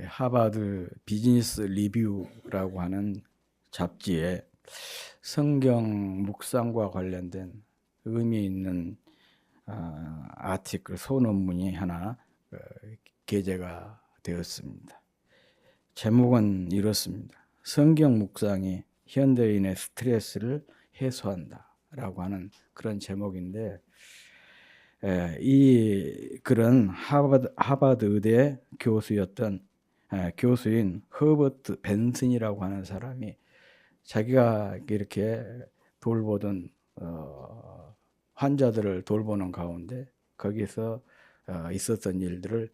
하버드 비즈니스 리뷰라고 하는 잡지에 성경 묵상과 관련된 의미 있는 아티클 소논문이 하나 게재가 되었습니다. 제목은 이렇습니다. 성경 묵상이 현대인의 스트레스를 해소한다라고 하는 그런 제목인데, 이 글은 하버드 의대 교수인 허버트 벤슨이라고 하는 사람이 자기가 이렇게 돌보던 환자들을 돌보는 가운데 거기서 있었던 일들을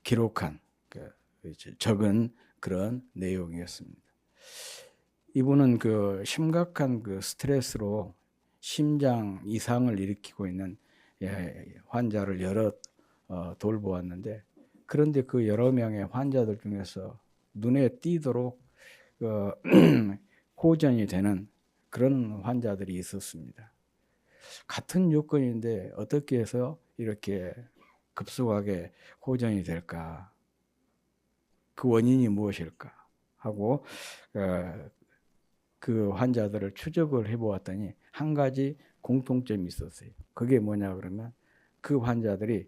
기록한 적은 그런 내용이었습니다. 이분은 심각한 스트레스로 심장 이상을 일으키고 있는 환자를 여러 돌보았는데, 그런데 그 여러 명의 환자들 중에서 눈에 띄도록 호전이 되는 그런 환자들이 있었습니다. 같은 요건인데 어떻게 해서 이렇게 급속하게 호전이 될까? 그 원인이 무엇일까? 하고 그 환자들을 추적을 해보았더니 한 가지 공통점이 있었어요. 그게 뭐냐 그러면 그 환자들이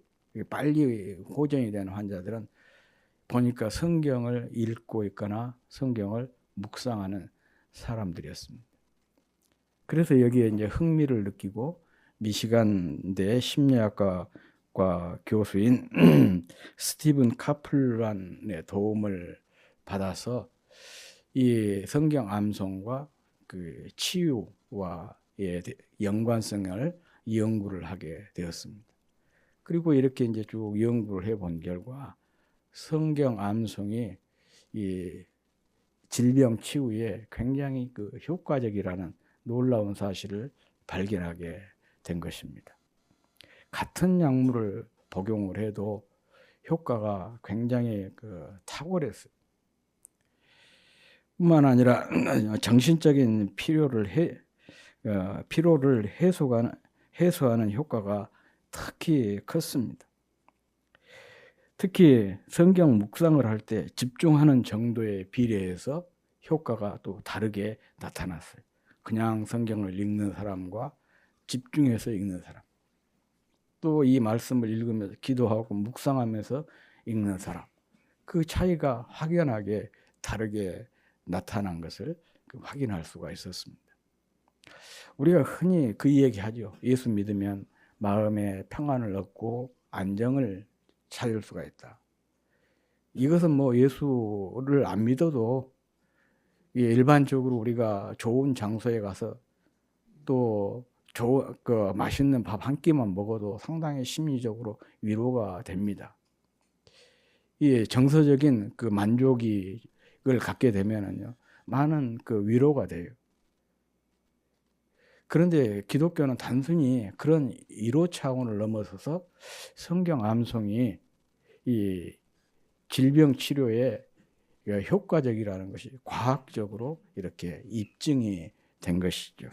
빨리 호전이 되는 환자들은 보니까 성경을 읽고 있거나 성경을 묵상하는 사람들이었습니다. 그래서 여기에 이제 흥미를 느끼고 미시간대 심리학과 교수인 스티븐 카플란의 도움을 받아서 이 성경 암송과 치유와의 연관성을 연구를 하게 되었습니다. 그리고 이렇게 이제 쭉 연구를 해본 결과 성경 암송이 이 질병 치유에 굉장히 효과적이라는 놀라운 사실을 발견하게 된 것입니다. 같은 약물을 복용을 해도 효과가 굉장히 탁월했어요. 뿐만 아니라 정신적인 피로를 해소하는 효과가 특히 컸습니다. 특히 성경 묵상을 할 때 집중하는 정도에 비례해서 효과가 또 다르게 나타났어요. 그냥 성경을 읽는 사람과 집중해서 읽는 사람, 또 이 말씀을 읽으면서 기도하고 묵상하면서 읽는 사람, 그 차이가 확연하게 다르게 나타난 것을 확인할 수가 있었습니다. 우리가 흔히 그 얘기하죠. 예수 믿으면 마음의 평안을 얻고 안정을 찾을 수가 있다. 이것은 예수를 안 믿어도 일반적으로 우리가 좋은 장소에 가서 또 맛있는 밥 한 끼만 먹어도 상당히 심리적으로 위로가 됩니다. 이 정서적인 만족을 갖게 되면은요, 많은 위로가 돼요. 그런데 기독교는 단순히 그런 위로 차원을 넘어서서 성경 암송이 이 질병 치료에 효과적이라는 것이 과학적으로 이렇게 입증이 된 것이죠.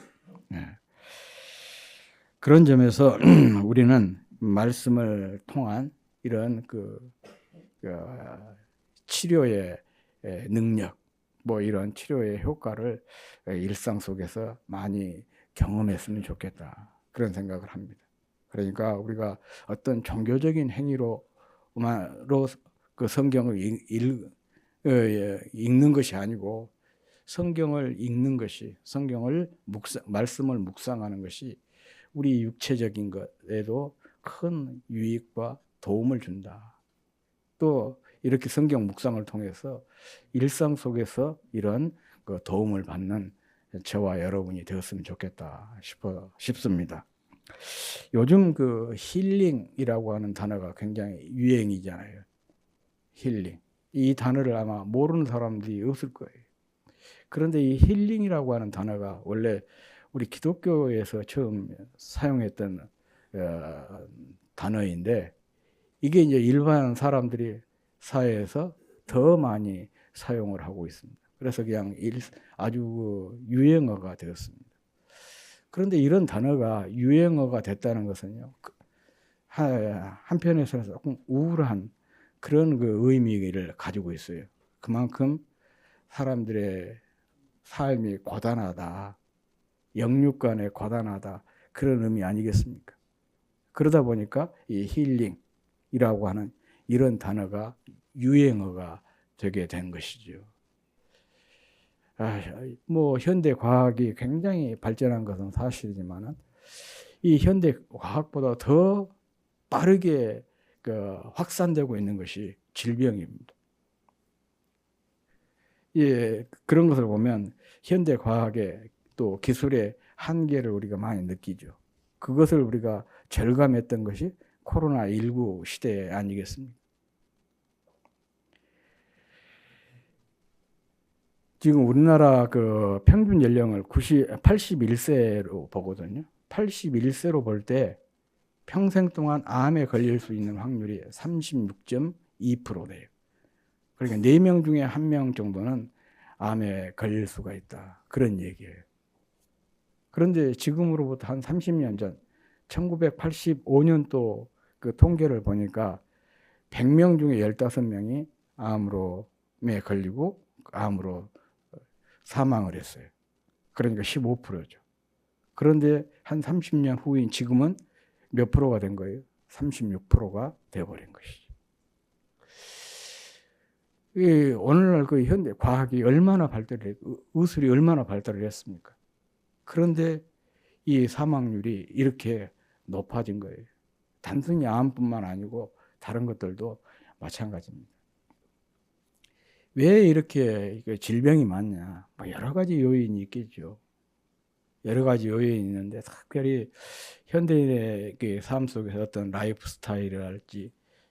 그런 점에서 우리는 말씀을 통한 이런 치료의 능력, 이런 치료의 효과를 일상 속에서 많이 경험했으면 좋겠다, 그런 생각을 합니다. 그러니까 우리가 어떤 종교적인 행위로 성경을 읽는 것이 아니고 성경을 읽는 것이, 말씀을 묵상하는 것이 우리 육체적인 것에도 큰 유익과 도움을 준다. 또 이렇게 성경 묵상을 통해서 일상 속에서 이런 도움을 받는 저와 여러분이 되었으면 좋겠다 싶습니다. 요즘 힐링이라고 하는 단어가 굉장히 유행이잖아요. 힐링. 이 단어를 아마 모르는 사람들이 없을 거예요. 그런데 이 힐링이라고 하는 단어가 원래 우리 기독교에서 처음 사용했던 단어인데, 이게 이제 일반 사람들이 사회에서 더 많이 사용을 하고 있습니다. 그래서 그냥 아주 유행어가 되었습니다. 그런데 이런 단어가 유행어가 됐다는 것은요, 한편에서는 조금 우울한 그런 그 의미를 가지고 있어요. 그만큼 사람들의 삶이 고단하다, 영육간에 고단하다, 그런 의미 아니겠습니까? 그러다 보니까 이 힐링이라고 하는 이런 단어가 유행어가 되게 된 것이죠. 뭐 현대 과학이 굉장히 발전한 것은 사실이지만은 이 현대 과학보다 더 빠르게 확산되고 있는 것이 질병입니다. 예, 그런 것을 보면 현대 과학의 또 기술의 한계를 우리가 많이 느끼죠. 그것을 우리가 절감했던 것이 코로나19 시대 아니겠습니까? 지금 우리나라 그 평균 연령을 81세로 보거든요. 81세로 볼 때 평생 동안 암에 걸릴 수 있는 확률이 36.2% 돼요. 그러니까 4명 중에 1명 정도는 암에 걸릴 수가 있다. 그런 얘기예요. 그런데 지금으로부터 한 30년 전 1985년도 그 통계를 보니까 100명 중에 15명이 암에 걸리고 암으로 사망을 했어요. 그러니까 15%죠. 그런데 한 30년 후인 지금은 몇 프로가 된 거예요? 36%가 되어버린 것이죠. 오늘날 그 현대 과학이 얼마나 의술이 얼마나 발달을 했습니까? 그런데 이 사망률이 이렇게 높아진 거예요. 단순히 암뿐만 아니고 다른 것들도 마찬가지입니다. 왜 이렇게 질병이 많냐? 여러 가지 요인이 있겠죠. 여러 가지 요인이 있는데 특별히 현대인의 삶 속에서 어떤 라이프 스타일이랄지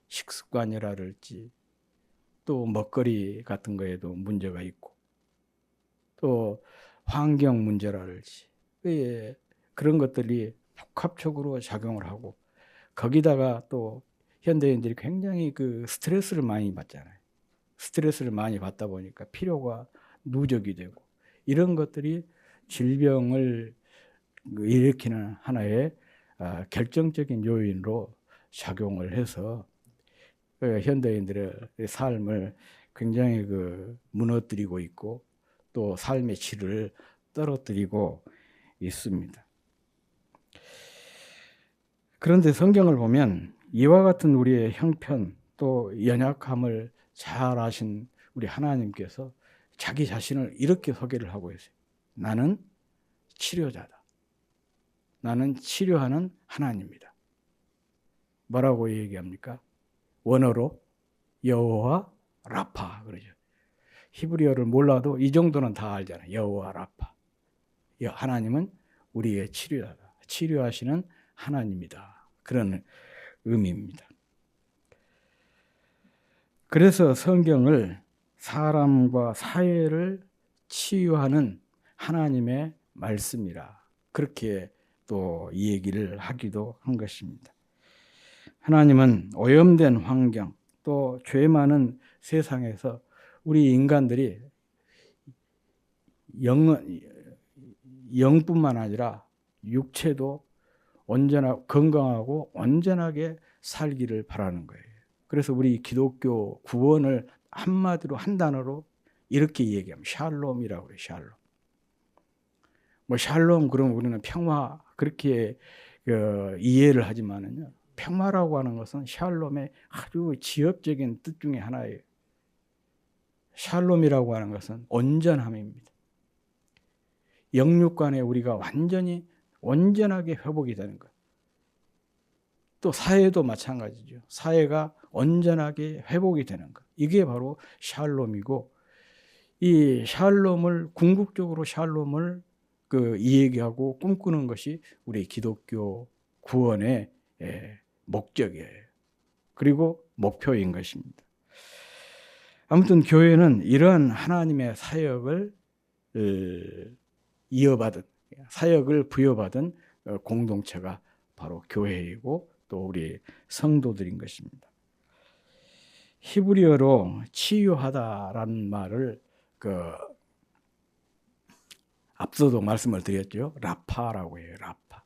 식습관이랄지 또 먹거리 같은 거에도 문제가 있고 또 환경 문제랄지 그런 것들이 복합적으로 작용을 하고 거기다가 또 현대인들이 굉장히 그 스트레스를 많이 받잖아요. 스트레스를 많이 받다 보니까 피로가 누적이 되고 이런 것들이 질병을 일으키는 하나의 결정적인 요인으로 작용을 해서 현대인들의 삶을 굉장히 무너뜨리고 있고 또 삶의 질을 떨어뜨리고 있습니다. 그런데 성경을 보면 이와 같은 우리의 형편 또 연약함을 잘 아신 우리 하나님께서 자기 자신을 이렇게 소개를 하고 있어요. 나는 치료자다. 나는 치료하는 하나님이다. 뭐라고 얘기합니까? 원어로 여호와 라파 그러죠. 히브리어를 몰라도 이 정도는 다 알잖아요. 여호와 라파. 하나님은 우리의 치료자다. 치료하시는 하나님이다. 그런 의미입니다. 그래서 성경을 사람과 사회를 치유하는 하나님의 말씀이라 그렇게 또 이 얘기를 하기도 한 것입니다. 하나님은 오염된 환경 또 죄 많은 세상에서 우리 인간들이 영뿐만 아니라 육체도 언제나 건강하고 온전하게 살기를 바라는 거예요. 그래서 우리 기독교 구원을 한마디로 한 단어로 이렇게 얘기하면 샬롬이라고 해요. 샬롬. 샬롬 그럼 우리는 평화 그렇게 이해를 하지만은요. 평화라고 하는 것은 샬롬의 아주 지엽적인 뜻 중에 하나예요. 샬롬이라고 하는 것은 온전함입니다. 영육간에 우리가 완전히 온전하게 회복이 되는 것. 또 사회도 마찬가지죠. 사회가 온전하게 회복이 되는 것. 이게 바로 샬롬이고 이 샬롬을 궁극적으로 샬롬을 이야기하고 꿈꾸는 것이 우리 기독교 구원의 목적이에요. 그리고 목표인 것입니다. 아무튼 교회는 이러한 하나님의 사역을 이어받은 사역을 부여받은 공동체가 바로 교회이고 또 우리 성도들인 것입니다. 히브리어로 치유하다라는 말을 앞서도 말씀을 드렸죠. 라파라고 해요. 라파.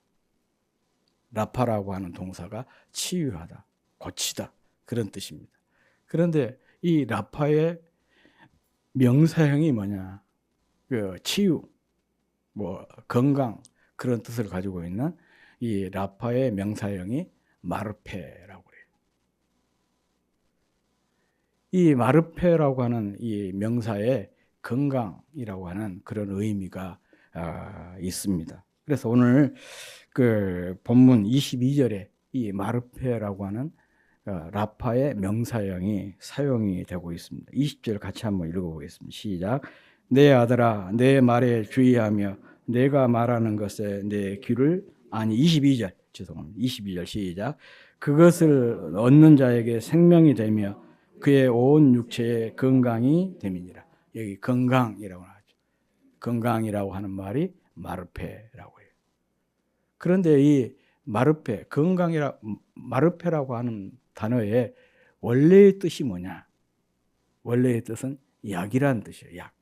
라파라고 하는 동사가 치유하다, 고치다 그런 뜻입니다. 그런데 이 라파의 명사형이 뭐냐? 그 치유, 뭐 건강 그런 뜻을 가지고 있는 이 라파의 명사형이 마르페라고 그래요. 이 마르페라고 하는 이 명사에 건강이라고 하는 그런 의미가 있습니다. 그래서 오늘 그 본문 22절에 이 마르페라고 하는 라파의 명사형이 사용이 되고 있습니다. 20절 같이 한번 읽어보겠습니다. 시작. 내 아들아, 내 말에 주의하며 내가 말하는 것에 내 귀를 22절 죄송합니다. 22절 시작. 그것을 얻는 자에게 생명이 되며 그의 온 육체에 건강이 됨이니라. 여기 건강이라고 하죠. 건강이라고 하는 말이 마르페라고 해요. 그런데 이 마르페, 마르페라고 하는 단어의 원래의 뜻이 뭐냐? 원래의 뜻은 약이라는 뜻이에요. 약.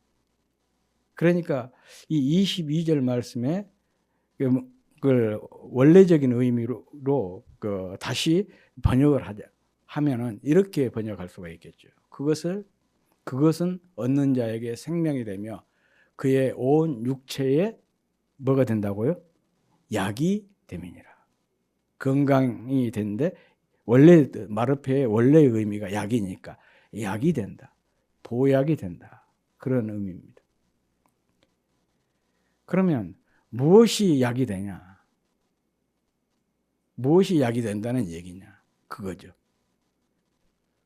그러니까 이 22절 말씀에 그걸 원래적인 의미로 다시 번역을 하면은 이렇게 번역할 수가 있겠죠. 그것은 얻는 자에게 생명이 되며 그의 온 육체에 뭐가 된다고요? 약이 됨이니라. 건강이 되는데 원래 마르페의 원래의 의미가 약이니까 약이 된다. 보약이 된다. 그런 의미입니다. 그러면 무엇이 약이 되냐? 무엇이 약이 된다는 얘기냐? 그거죠.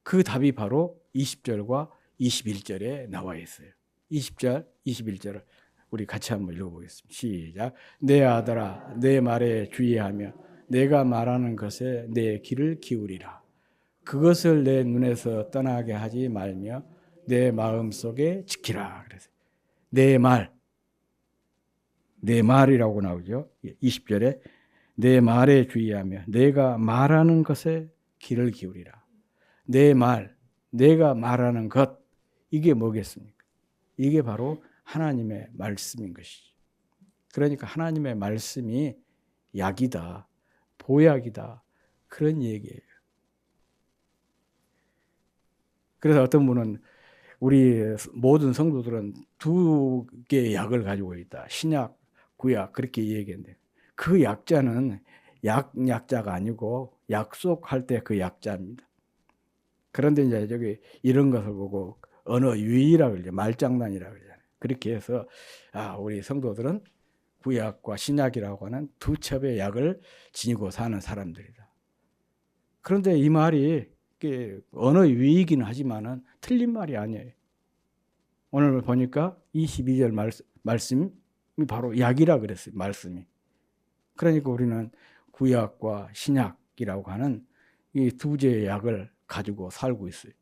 그 답이 바로 20절과 21절에 나와 있어요. 20절, 21절을 우리 같이 한번 읽어보겠습니다. 시작. 내 아들아, 내 말에 주의하며 내가 말하는 것에 내 귀를 기울이라. 그것을 내 눈에서 떠나게 하지 말며 내 마음속에 지키라. 그래서 내 말이라고 나오죠. 20절에 내 말에 주의하며 내가 말하는 것에 귀를 기울이라. 내 말, 내가 말하는 것, 이게 뭐겠습니까? 이게 바로 하나님의 말씀인 것이죠. 그러니까 하나님의 말씀이 약이다, 보약이다, 그런 얘기예요. 그래서 어떤 분은 우리 모든 성도들은 두 개의 약을 가지고 있다. 신약, 구약 그렇게 얘기했는데 그 약자는 약자가 아니고 약속할 때 그 약자입니다. 그런데 이제 저기 이런 것을 보고 언어 유희라고 그러죠. 말장난이라고 그러잖아요. 그렇게 해서 우리 성도들은 구약과 신약이라고 하는 두 첩의 약을 지니고 사는 사람들이다. 그런데 이 말이 언어 유희이긴 하지만은 틀린 말이 아니에요. 오늘 보니까 22절 말씀이 바로 약이라 그랬어요. 말씀이. 그러니까 우리는 구약과 신약이라고 하는 이 두 개의 약을 가지고 살고 있어요.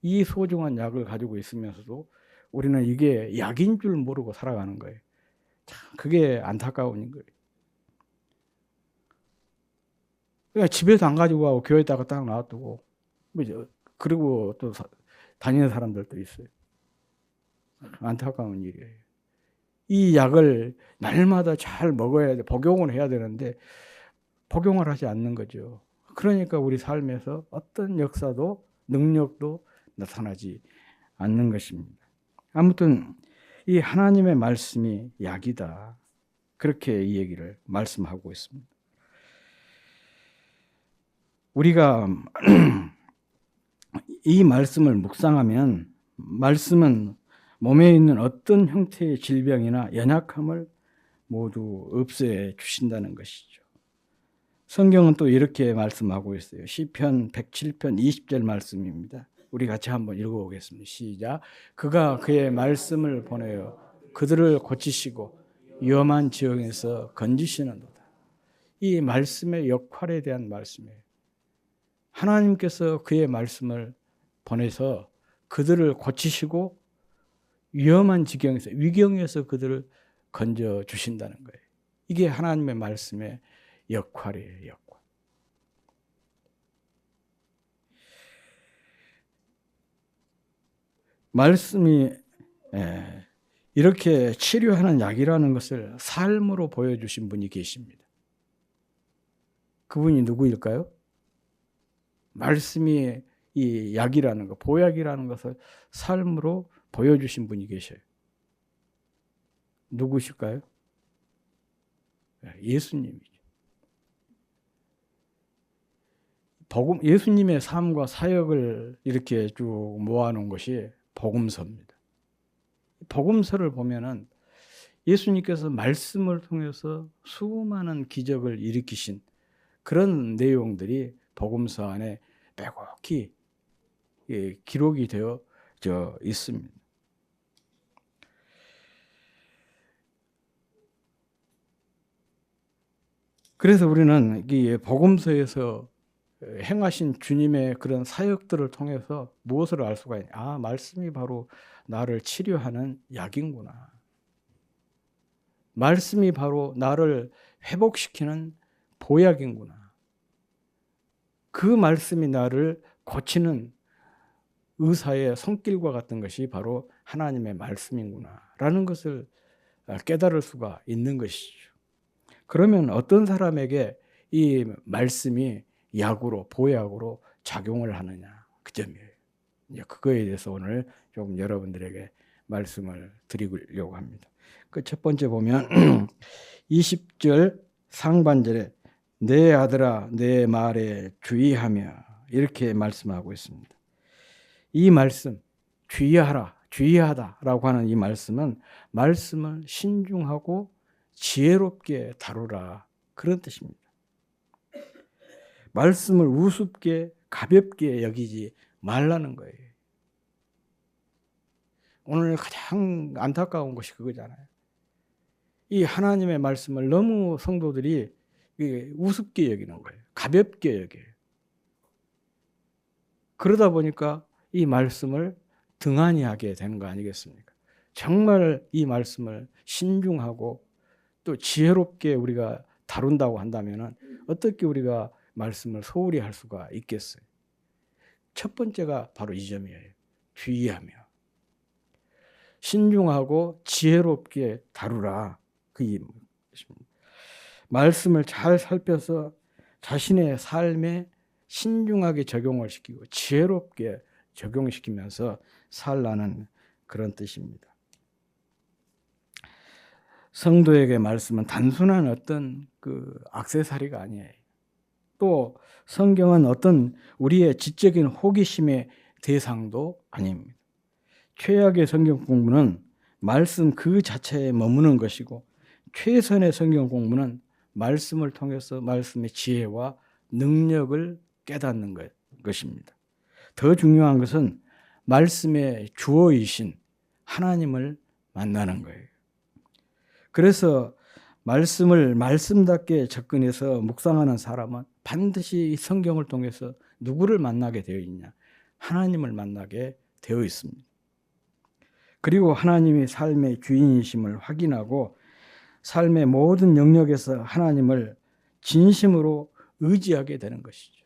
이 소중한 약을 가지고 있으면서도 우리는 이게 약인 줄 모르고 살아가는 거예요. 참 그게 안타까운 거예요. 그러니까 집에서 안 가지고 가고 교회에다가 딱 놔두고 그리고 또 다니는 사람들도 있어요. 안타까운 일이에요. 이 약을 날마다 잘 먹어야 돼, 복용을 해야 되는데 복용을 하지 않는 거죠. 그러니까 우리 삶에서 어떤 역사도 능력도 나타나지 않는 것입니다. 아무튼 이 하나님의 말씀이 약이다. 그렇게 이 얘기를 말씀하고 있습니다. 우리가 이 말씀을 묵상하면 말씀은 몸에 있는 어떤 형태의 질병이나 연약함을 모두 없애 주신다는 것이죠. 성경은 또 이렇게 말씀하고 있어요. 시편 107편 20절 말씀입니다. 우리 같이 한번 읽어보겠습니다. 시작. 그가 그의 말씀을 보내어 그들을 고치시고 위험한 지역에서 건지시는도다. 이 말씀의 역할에 대한 말씀이에요. 하나님께서 그의 말씀을 보내서 그들을 고치시고 위험한 지경에서, 위경에서 그들을 건져 주신다는 거예요. 이게 하나님의 말씀의 역할이에요. 역할. 말씀이 이렇게 치료하는 약이라는 것을 삶으로 보여주신 분이 계십니다. 그분이 누구일까요? 말씀이 이 약이라는 것, 보약이라는 것을 삶으로 보여주신 분이 계셔요. 누구실까요? 예수님이죠. 예수님의 삶과 사역을 이렇게 쭉 모아놓은 것이 복음서입니다. 복음서를 보면은 예수님께서 말씀을 통해서 수많은 기적을 일으키신 그런 내용들이 복음서 안에 빼곡히 기록이 되어져 있습니다. 그래서 우리는 이 복음서에서 행하신 주님의 그런 사역들을 통해서 무엇을 알 수가 있냐? 아, 말씀이 바로 나를 치료하는 약이구나. 말씀이 바로 나를 회복시키는 보약이구나. 그 말씀이 나를 고치는 의사의 손길과 같은 것이 바로 하나님의 말씀이구나 라는 것을 깨달을 수가 있는 것이죠. 그러면 어떤 사람에게 이 말씀이 약으로, 보약으로 작용을 하느냐, 그 점이에요. 이제 그거에 대해서 오늘 조금 여러분들에게 말씀을 드리려고 합니다. 그 첫 번째 보면 20절 상반절에 내 아들아 내 말에 주의하며 이렇게 말씀하고 있습니다. 이 말씀, 주의하라, 주의하다라고 하는 이 말씀은 말씀을 신중하고 지혜롭게 다루라, 그런 뜻입니다. 말씀을 우습게 가볍게 여기지 말라는 거예요. 오늘 가장 안타까운 것이 그거잖아요. 이 하나님의 말씀을 너무 성도들이 우습게 여기는 거예요. 가볍게 여겨요. 그러다 보니까 이 말씀을 등한히 하게 되는 거 아니겠습니까? 정말 이 말씀을 신중하고 또 지혜롭게 우리가 다룬다고 한다면 어떻게 우리가 말씀을 소홀히 할 수가 있겠어요? 첫 번째가 바로 이 점이에요. 주의하며 신중하고 지혜롭게 다루라. 그意思입니다. 말씀을 잘 살펴서 자신의 삶에 신중하게 적용을 시키고 지혜롭게 적용시키면서 살라는 그런 뜻입니다. 성도에게 말씀은 단순한 어떤 그 액세서리가 아니에요. 또 성경은 어떤 우리의 지적인 호기심의 대상도 아닙니다. 최악의 성경 공부는 말씀 그 자체에 머무는 것이고 최선의 성경 공부는 말씀을 통해서 말씀의 지혜와 능력을 깨닫는 것입니다. 더 중요한 것은 말씀의 주어이신 하나님을 만나는 거예요. 그래서 말씀을 말씀답게 접근해서 묵상하는 사람은 반드시 성경을 통해서 누구를 만나게 되어 있냐? 하나님을 만나게 되어 있습니다. 그리고 하나님이 삶의 주인이심을 확인하고 삶의 모든 영역에서 하나님을 진심으로 의지하게 되는 것이죠.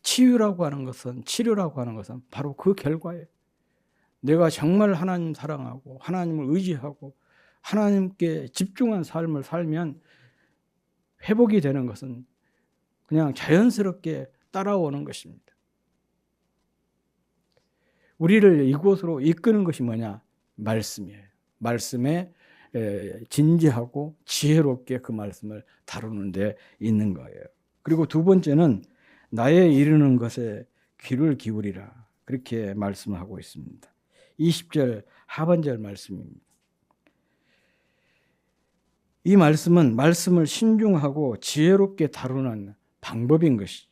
치유라고 하는 것은, 치료라고 하는 것은 바로 그 결과예요. 내가 정말 하나님 사랑하고 하나님을 의지하고 하나님께 집중한 삶을 살면 회복이 되는 것은 그냥 자연스럽게 따라오는 것입니다. 우리를 이곳으로 이끄는 것이 뭐냐? 말씀이에요. 말씀에 진지하고 지혜롭게 그 말씀을 다루는 데 있는 거예요. 그리고 두 번째는 나의 이르는 것에 귀를 기울이라, 그렇게 말씀하고 있습니다. 20절 하반절 말씀입니다. 이 말씀은 말씀을 신중하고 지혜롭게 다루는 방법인 것이죠.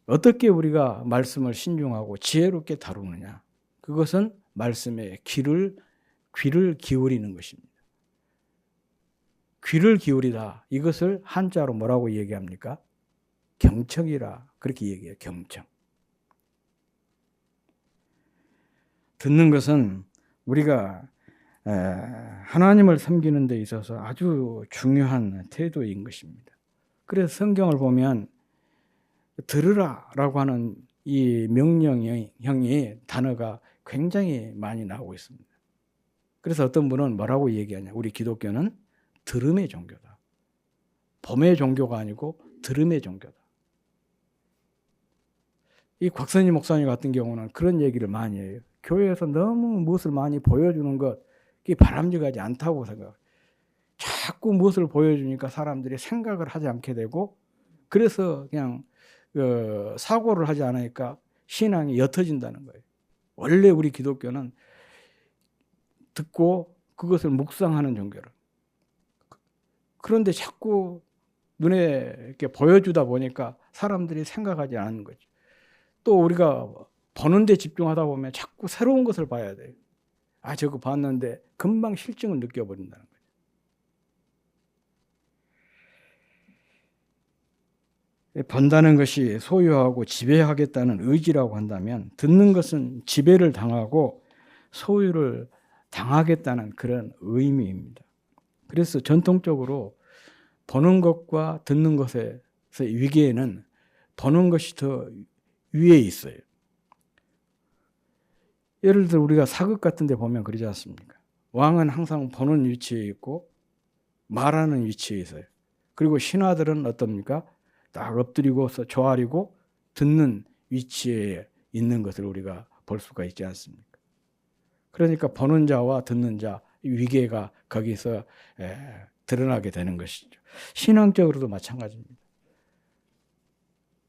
어떻게 우리가 말씀을 신중하고 지혜롭게 다루느냐? 그것은 말씀에 귀를 기울이는 것입니다. 귀를 기울이다. 이것을 한자로 뭐라고 얘기합니까? 경청이라, 그렇게 얘기해요. 경청. 듣는 것은 우리가 하나님을 섬기는 데 있어서 아주 중요한 태도인 것입니다. 그래서 성경을 보면 들으라라고 하는 이 명령형이 단어가 굉장히 많이 나오고 있습니다. 그래서 어떤 분은 뭐라고 얘기하냐? 우리 기독교는 들음의 종교다. 범의 종교가 아니고 들음의 종교다. 이 곽선희 목사님 같은 경우는 그런 얘기를 많이 해요. 교회에서 너무 무엇을 많이 보여주는 것, 그게 바람직하지 않다고 생각해요. 자꾸 무엇을 보여주니까 사람들이 생각을 하지 않게 되고, 그래서 그냥 사고를 하지 않으니까 신앙이 옅어진다는 거예요. 원래 우리 기독교는 듣고 그것을 묵상하는 종교를. 그런데 자꾸 눈에 이렇게 보여주다 보니까 사람들이 생각하지 않는 거죠. 또 우리가 보는 데 집중하다 보면 자꾸 새로운 것을 봐야 돼요. 아, 저거 봤는데 금방 실증을 느껴버린다는 거죠. 본다는 것이 소유하고 지배하겠다는 의지라고 한다면, 듣는 것은 지배를 당하고 소유를 당하겠다는 그런 의미입니다. 그래서 전통적으로 보는 것과 듣는 것의 위계에는 보는 것이 더 위에 있어요. 예를 들어 우리가 사극 같은 데 보면 그러지 않습니까? 왕은 항상 보는 위치에 있고 말하는 위치에 있어요. 그리고 신하들은 어떻습니까? 딱 엎드리고서 조아리고 듣는 위치에 있는 것을 우리가 볼 수가 있지 않습니까? 그러니까 보는 자와 듣는 자, 위계가 거기서 드러나게 되는 것이죠. 신앙적으로도 마찬가지입니다.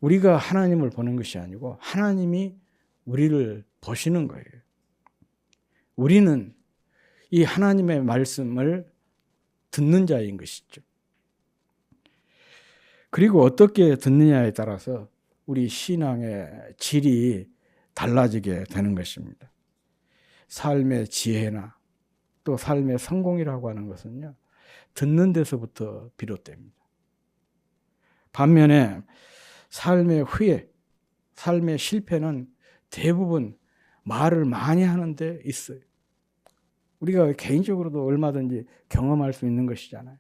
우리가 하나님을 보는 것이 아니고 하나님이 우리를 보시는 거예요. 우리는 이 하나님의 말씀을 듣는 자인 것이죠. 그리고 어떻게 듣느냐에 따라서 우리 신앙의 질이 달라지게 되는 것입니다. 삶의 지혜나 또 삶의 성공이라고 하는 것은요, 듣는 데서부터 비롯됩니다. 반면에 삶의 후회, 삶의 실패는 대부분 말을 많이 하는 데 있어요. 우리가 개인적으로도 얼마든지 경험할 수 있는 것이잖아요.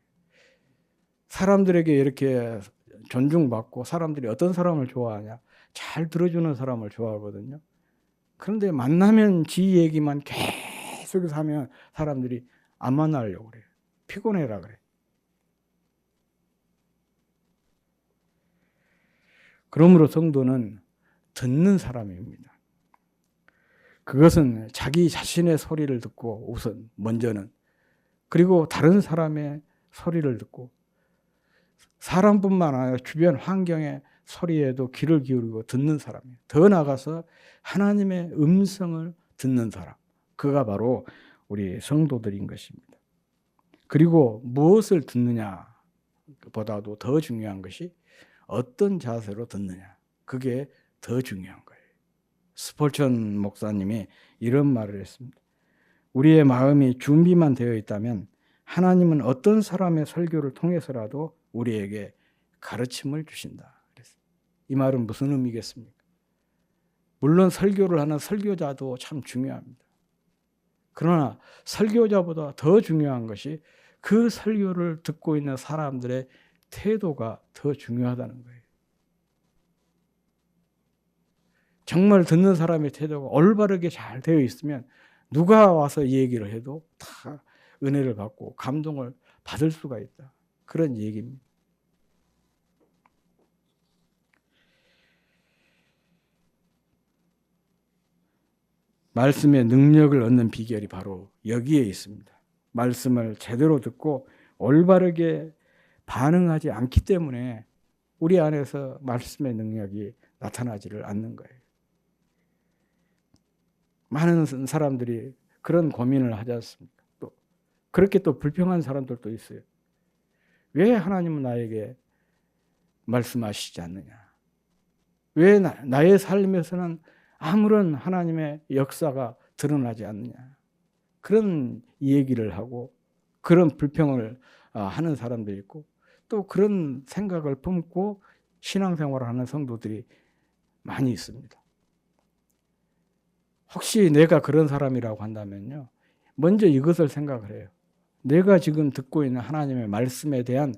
사람들에게 이렇게 존중받고 사람들이 어떤 사람을 좋아하냐? 잘 들어주는 사람을 좋아하거든요. 그런데 만나면 지 얘기만 계속해서 하면 사람들이 안 만나려고 그래요. 피곤해라 그래. 그러므로 성도는 듣는 사람입니다. 그것은 자기 자신의 소리를 듣고 우선 먼저는, 그리고 다른 사람의 소리를 듣고, 사람뿐만 아니라 주변 환경의 소리에도 귀를 기울이고 듣는 사람이에요. 더 나아가서 하나님의 음성을 듣는 사람, 그가 바로 우리 성도들인 것입니다. 그리고 무엇을 듣느냐 보다도 더 중요한 것이 어떤 자세로 듣느냐, 그게 더 중요한 거예요. 스폴천 목사님이 이런 말을 했습니다. 우리의 마음이 준비만 되어 있다면 하나님은 어떤 사람의 설교를 통해서라도 우리에게 가르침을 주신다. 이 말은 무슨 의미겠습니까? 물론 설교를 하는 설교자도 참 중요합니다. 그러나 설교자보다 더 중요한 것이 그 설교를 듣고 있는 사람들의 태도가 더 중요하다는 거예요. 정말 듣는 사람의 태도가 올바르게 잘 되어 있으면 누가 와서 이 얘기를 해도 다 은혜를 받고 감동을 받을 수가 있다. 그런 얘기입니다. 말씀의 능력을 얻는 비결이 바로 여기에 있습니다. 말씀을 제대로 듣고 올바르게 반응하지 않기 때문에 우리 안에서 말씀의 능력이 나타나지를 않는 거예요. 많은 사람들이 그런 고민을 하지 않습니까? 또 그렇게 또 불평한 사람들도 있어요. 왜 하나님은 나에게 말씀하시지 않느냐? 왜 나의 삶에서는 아무런 하나님의 역사가 드러나지 않느냐? 그런 얘기를 하고 그런 불평을 하는 사람도 있고, 또 그런 생각을 품고 신앙생활을 하는 성도들이 많이 있습니다. 혹시 내가 그런 사람이라고 한다면요, 먼저 이것을 생각을 해요. 내가 지금 듣고 있는 하나님의 말씀에 대한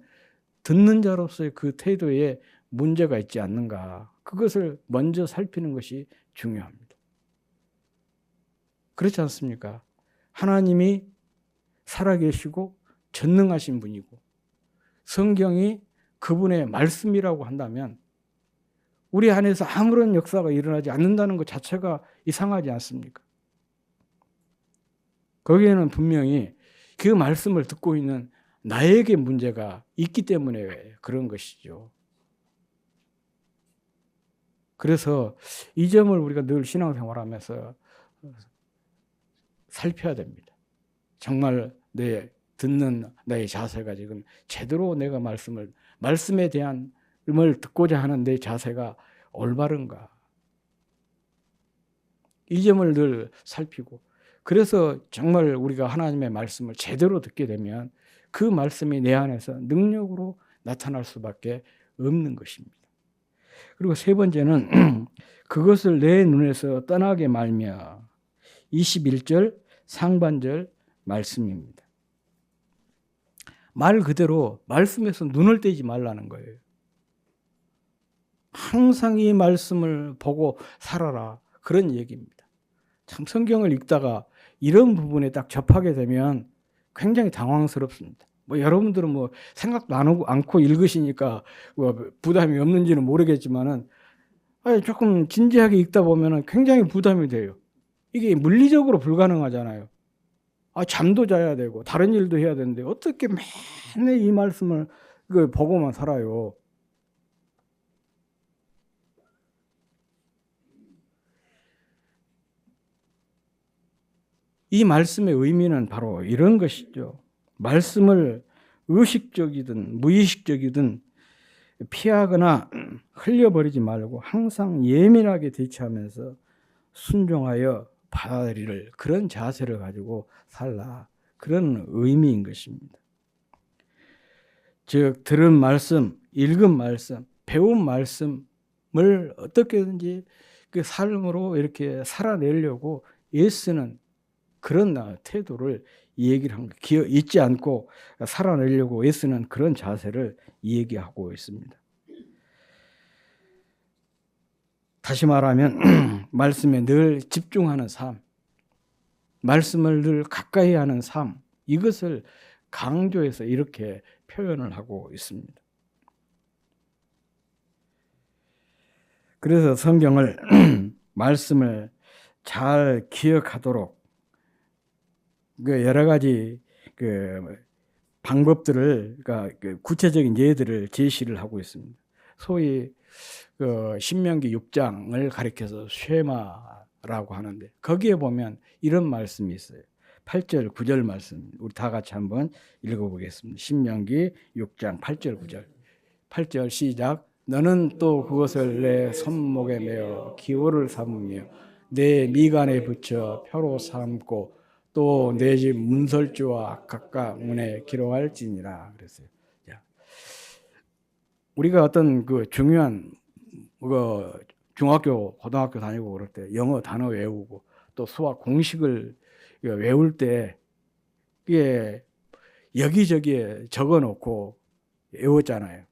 듣는 자로서의 그 태도에 문제가 있지 않는가, 그것을 먼저 살피는 것이 중요합니다. 그렇지 않습니까? 하나님이 살아계시고 전능하신 분이고 성경이 그분의 말씀이라고 한다면 우리 안에서 아무런 역사가 일어나지 않는다는 것 자체가 이상하지 않습니까? 거기에는 분명히 그 말씀을 듣고 있는 나에게 문제가 있기 때문에 그런 것이죠. 그래서 이 점을 우리가 늘 신앙생활하면서 살펴야 됩니다. 정말 듣는 나의 자세가 지금 제대로 내가 말씀에 대한 을 듣고자 하는 내 자세가 올바른가. 이 점을 늘 살피고, 그래서 정말 우리가 하나님의 말씀을 제대로 듣게 되면 그 말씀이 내 안에서 능력으로 나타날 수밖에 없는 것입니다. 그리고 세 번째는 그것을 내 눈에서 떠나게 말며 21절 상반절 말씀입니다. 말 그대로 말씀에서 눈을 떼지 말라는 거예요. 항상 이 말씀을 보고 살아라, 그런 얘기입니다. 참 성경을 읽다가 이런 부분에 딱 접하게 되면 굉장히 당황스럽습니다. 여러분들은 생각도 않고 읽으시니까 부담이 없는지는 모르겠지만은 조금 진지하게 읽다 보면은 굉장히 부담이 돼요. 이게 물리적으로 불가능하잖아요. 잠도 자야 되고 다른 일도 해야 되는데 어떻게 맨날 이 말씀을 보고만 살아요. 이 말씀의 의미는 바로 이런 것이죠. 말씀을 의식적이든 무의식적이든 피하거나 흘려버리지 말고 항상 예민하게 대처하면서 순종하여 받아들일 그런 자세를 가지고 살라, 그런 의미인 것입니다. 즉 들은 말씀, 읽은 말씀, 배운 말씀을 어떻게든지 그 삶으로 이렇게 살아내려고 애쓰는 그런 태도를 얘기를 한 거예요. 잊지 않고 살아내려고 애쓰는 그런 자세를 얘기하고 있습니다. 다시 말하면 말씀에 늘 집중하는 삶, 말씀을 늘 가까이 하는 삶, 이것을 강조해서 이렇게 표현을 하고 있습니다. 그래서 성경을 말씀을 잘 기억하도록 여러 가지 방법들을, 그러니까 구체적인 예들을 제시를 하고 있습니다. 소위 신명기 6장을 가리켜서 쉐마라고 하는데 거기에 보면 이런 말씀이 있어요. 8절 9절 말씀, 우리 다 같이 한번 읽어보겠습니다. 신명기 6장 8절 9절. 8절 시작. 너는 또 그것을 내 손목에 메어 기호를 삼으며 내 미간에 붙여 표로 삼고 또 내 집 문설주와 각각 문에 기록할지니라 그랬어요. 우리가 어떤 중요한 중학교, 고등학교 다니고 그럴 때 영어 단어 외우고 또 수학 공식을 외울 때 이게 여기저기에 적어놓고 외웠잖아요.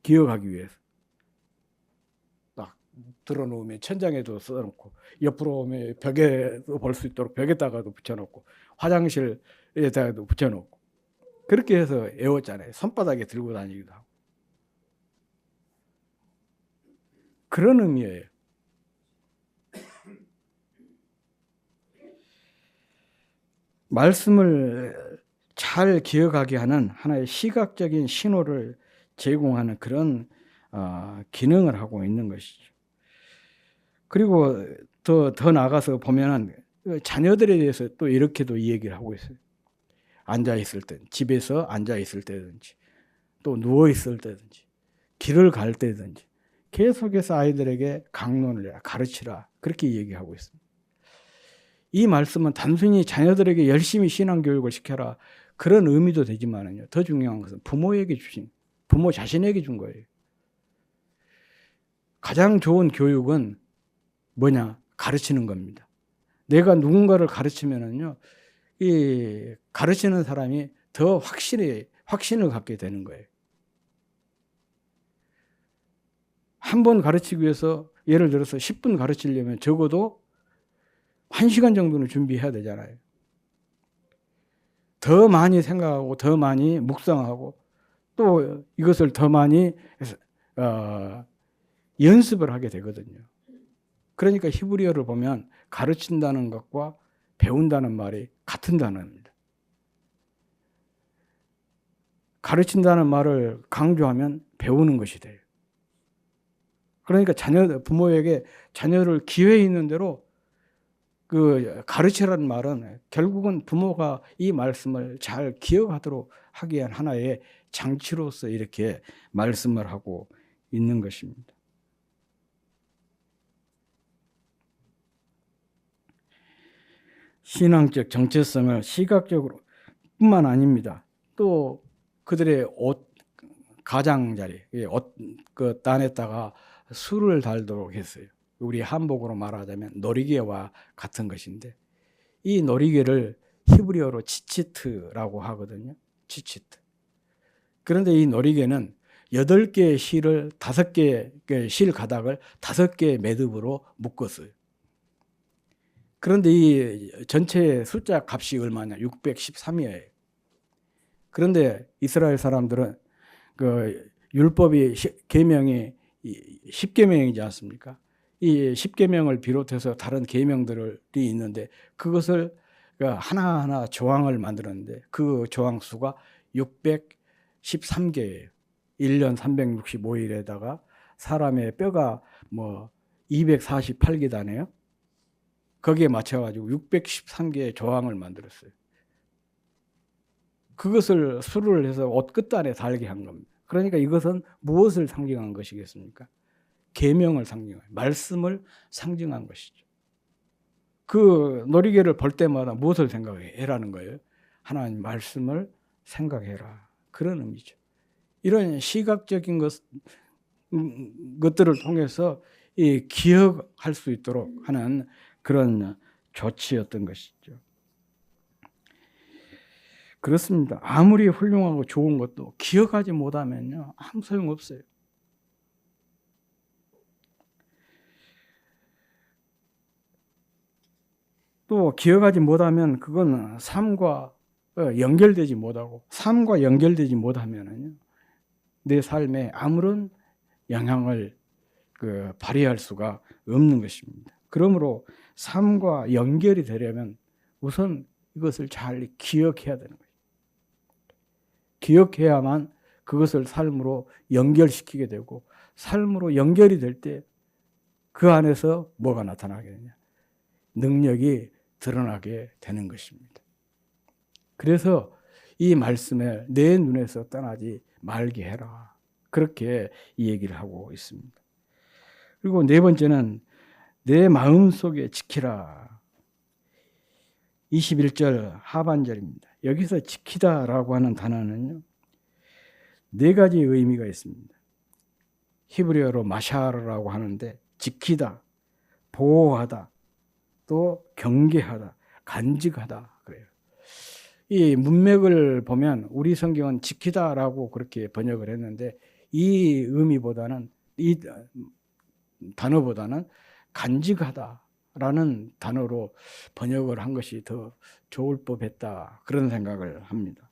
기억하기 위해서. 딱 들어놓으면 천장에도 써놓고 옆으로 오면 벽에도 볼 수 있도록 벽에다가도 붙여놓고 화장실에다가도 붙여놓고 그렇게 해서 외웠잖아요. 손바닥에 들고 다니기도 하고. 그런 의미예요. 말씀을 잘 기억하게 하는 하나의 시각적인 신호를 제공하는 그런 기능을 하고 있는 것이죠. 그리고 더 나가서 보면은 자녀들에 대해서 또 이렇게도 이 얘기를 하고 있어요. 앉아 있을 때, 집에서 앉아 있을 때든지, 또 누워 있을 때든지, 길을 갈 때든지 계속해서 아이들에게 강론을 해라, 가르치라, 그렇게 얘기하고 있습니다. 이 말씀은 단순히 자녀들에게 열심히 신앙교육을 시켜라 그런 의미도 되지만은요, 더 중요한 것은 부모 자신에게 준 거예요. 가장 좋은 교육은 뭐냐? 가르치는 겁니다. 내가 누군가를 가르치면은요, 이 가르치는 사람이 더 확신을 갖게 되는 거예요. 한 번 가르치기 위해서 예를 들어서 10분 가르치려면 적어도 1시간 정도는 준비해야 되잖아요. 더 많이 생각하고 더 많이 묵상하고 또 이것을 더 많이 연습을 하게 되거든요. 그러니까 히브리어를 보면 가르친다는 것과 배운다는 말이 같은 단어입니다. 가르친다는 말을 강조하면 배우는 것이 돼요. 그러니까 부모에게 자녀를 기회 있는 대로 그 가르치라는 말은 결국은 부모가 이 말씀을 잘 기억하도록 하기 위한 하나의 장치로서 이렇게 말씀을 하고 있는 것입니다. 신앙적 정체성을 시각적으로 뿐만 아닙니다. 또 그들의 옷, 가장자리, 옷 그 단에다가 술을 달도록 했어요. 우리 한복으로 말하자면 놀이개와 같은 것인데, 이 놀이개를 히브리어로 치치트라고 하거든요. 치치트. 그런데 이 놀이개는 8개의 실을 5개의 실 가닥을 5개의 매듭으로 묶었어요. 그런데 이 전체 숫자 값이 얼마냐? 613이에요. 그런데 이스라엘 사람들은 그 율법이 계명이 10계명이지 않습니까? 이 10계명을 비롯해서 다른 계명들이 있는데 그것을 하나하나 조항을 만들었는데 그 조항 수가 613개예요. 1년 365일에다가 사람의 뼈가 뭐 248개다네요. 거기에 맞춰가지고 613개의 조항을 만들었어요. 그것을 수를 해서 옷 끝단에 달게 한 겁니다. 그러니까 이것은 무엇을 상징한 것이겠습니까? 계명을 상징한, 말씀을 상징한 것이죠. 그 놀이개를 볼 때마다 무엇을 생각해라는 거예요? 하나님 말씀을 생각해라. 그런 의미죠. 이런 시각적인 것들을 통해서 이 기억할 수 있도록 하는 그런 조치였던 것이죠. 그렇습니다. 아무리 훌륭하고 좋은 것도 기억하지 못하면요, 아무 소용없어요. 또 기억하지 못하면 그건 삶과 연결되지 못하고, 삶과 연결되지 못하면은요, 내 삶에 아무런 영향을 발휘할 수가 없는 것입니다. 그러므로 삶과 연결이 되려면 우선 이것을 잘 기억해야 되는 거예요. 기억해야만 그것을 삶으로 연결시키게 되고, 삶으로 연결이 될 때 그 안에서 뭐가 나타나게 되냐? 능력이 드러나게 되는 것입니다. 그래서 이 말씀에 내 눈에서 떠나지 말게 해라. 그렇게 이 얘기를 하고 있습니다. 그리고 네 번째는 내 마음속에 지키라. 21절 하반절입니다. 여기서 지키다라고 하는 단어는요, 4가지 의미가 있습니다. 히브리어로 마샤르라고 하는데 지키다, 보호하다, 또 경계하다, 간직하다 그래요. 이 문맥을 보면 우리 성경은 지키다라고 그렇게 번역을 했는데 이 의미보다는, 이 단어보다는 간직하다라는 단어로 번역을 한 것이 더 좋을 법했다, 그런 생각을 합니다.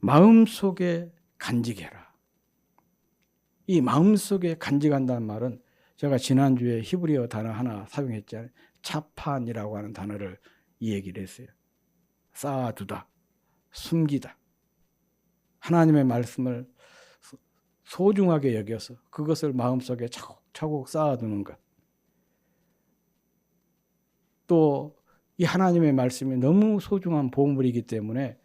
마음속에 간직해라. 이 마음속에 간직한다는 말은 제가 지난주에 히브리어 단어 하나 사용했잖아요. 차판이라고 하는 단어를 이 얘기를 했어요. 쌓아두다, 숨기다. 하나님의 말씀을 소중하게 여겨서 그것을 마음속에 차곡차곡 쌓아두는 것. 또 이 하나님의 말씀이 너무 소중한 보물이기 때문에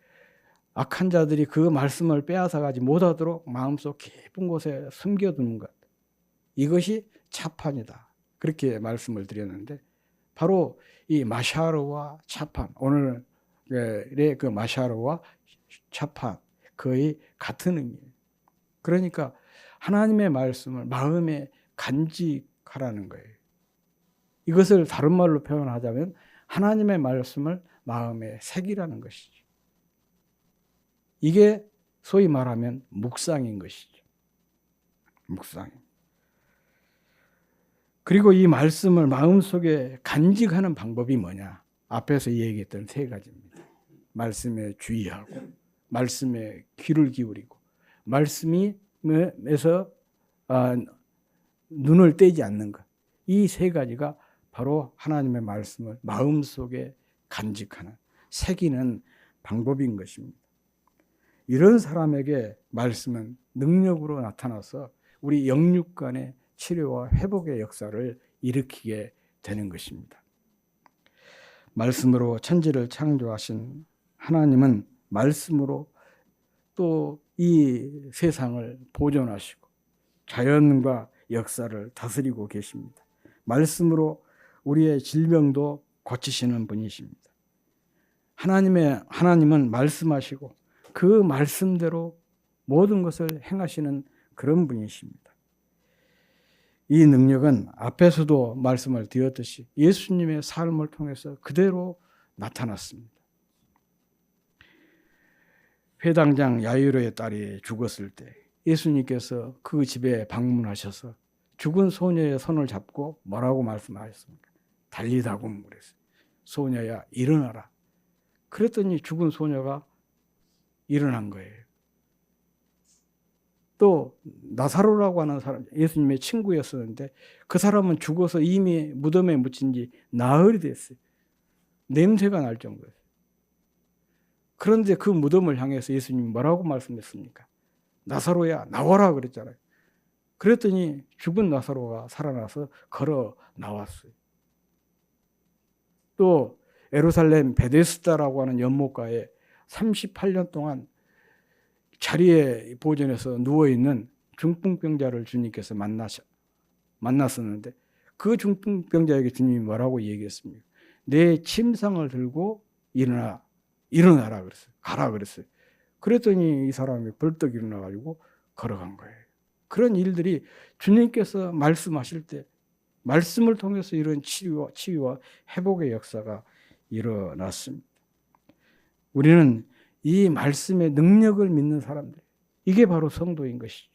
악한 자들이 그 말씀을 빼앗아가지 못하도록 마음속 깊은 곳에 숨겨두는 것. 이것이 차판이다. 그렇게 말씀을 드렸는데 바로 이 마샤르와 차판, 오늘의 그 마샤르와 차판 거의 같은 의미예요. 그러니까 하나님의 말씀을 마음에 간직하라는 거예요. 이것을 다른 말로 표현하자면 하나님의 말씀을 마음에 새기라는 것이죠. 이게 소위 말하면 묵상인 것이죠. 묵상. 그리고 이 말씀을 마음속에 간직하는 방법이 뭐냐? 앞에서 얘기했던 3가지입니다. 말씀에 주의하고, 말씀에 귀를 기울이고, 말씀에서 눈을 떼지 않는 것. 이 세 가지가 바로 하나님의 말씀을 마음속에 간직하는, 새기는 방법인 것입니다. 이런 사람에게 말씀은 능력으로 나타나서 우리 영육 간의 치료와 회복의 역사를 일으키게 되는 것입니다. 말씀으로 천지를 창조하신 하나님은 말씀으로 또 이 세상을 보존하시고 자연과 역사를 다스리고 계십니다. 말씀으로 우리의 질병도 고치시는 분이십니다. 하나님은 말씀하시고 그 말씀대로 모든 것을 행하시는 그런 분이십니다. 이 능력은 앞에서도 말씀을 드렸듯이 예수님의 삶을 통해서 그대로 나타났습니다. 회당장 야이로의 딸이 죽었을 때 예수님께서 그 집에 방문하셔서 죽은 소녀의 손을 잡고 뭐라고 말씀하셨습니까? 달리다굼 그랬어요. 소녀야 일어나라. 그랬더니 죽은 소녀가 일어난 거예요. 또 나사로라고 하는 사람, 예수님의 친구였었는데 그 사람은 죽어서 이미 무덤에 묻힌 지 나흘이 됐어요. 냄새가 날 정도였어요. 그런데 그 무덤을 향해서 예수님이 뭐라고 말씀했습니까? 나사로야 나와라 그랬잖아요. 그랬더니 죽은 나사로가 살아나서 걸어 나왔어요. 또 예루살렘 베데스다라고 하는 연못가에 38년 동안 자리에 보존해서 누워있는 중풍병자를 주님께서 만났었는데 그 중풍병자에게 주님이 뭐라고 얘기했습니까? 내 침상을 들고 일어나라 그랬어요. 가라 그랬어요. 그랬더니 이 사람이 벌떡 일어나가지고 걸어간 거예요. 그런 일들이 주님께서 말씀하실 때 말씀을 통해서 이런 치유와 회복의 역사가 일어났습니다. 우리는 이 말씀의 능력을 믿는 사람들, 이게 바로 성도인 것이죠.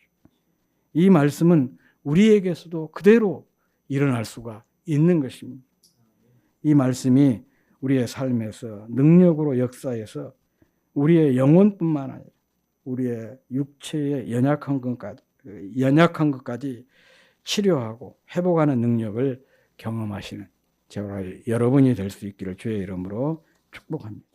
이 말씀은 우리에게서도 그대로 일어날 수가 있는 것입니다. 이 말씀이 우리의 삶에서 능력으로 역사해서 우리의 영혼뿐만 아니라 우리의 육체의 연약한 것까지 치료하고 회복하는 능력을 경험하시는 저와 여러분이 될 수 있기를 주의 이름으로 축복합니다.